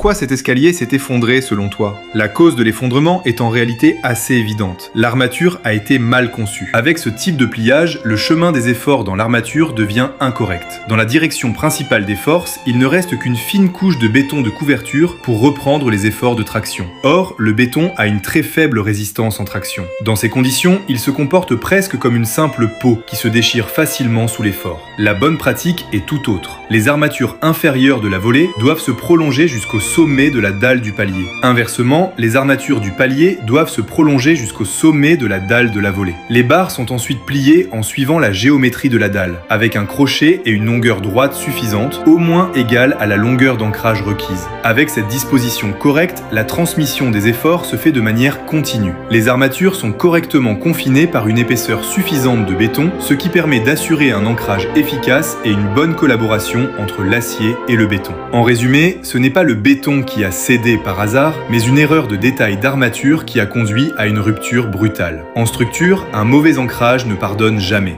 Pourquoi cet escalier s'est effondré selon toi? La cause de l'effondrement est en réalité assez évidente. L'armature a été mal conçue. Avec ce type de pliage, le chemin des efforts dans l'armature devient incorrect. Dans la direction principale des forces, il ne reste qu'une fine couche de béton de couverture pour reprendre les efforts de traction. Or, le béton a une très faible résistance en traction. Dans ces conditions, il se comporte presque comme une simple peau qui se déchire facilement sous l'effort. La bonne pratique est tout autre. Les armatures inférieures de la volée doivent se prolonger jusqu'au sommet de la dalle du palier. Inversement, les armatures du palier doivent se prolonger jusqu'au sommet de la dalle de la volée. Les barres sont ensuite pliées en suivant la géométrie de la dalle, avec un crochet et une longueur droite suffisante, au moins égale à la longueur d'ancrage requise. Avec cette disposition correcte, la transmission des efforts se fait de manière continue. Les armatures sont correctement confinées par une épaisseur suffisante de béton, ce qui permet d'assurer un ancrage efficace et une bonne collaboration entre l'acier et le béton. En résumé, ce n'est pas le béton qui a cédé par hasard, mais une erreur de détail d'armature qui a conduit à une rupture brutale. En structure, un mauvais ancrage ne pardonne jamais.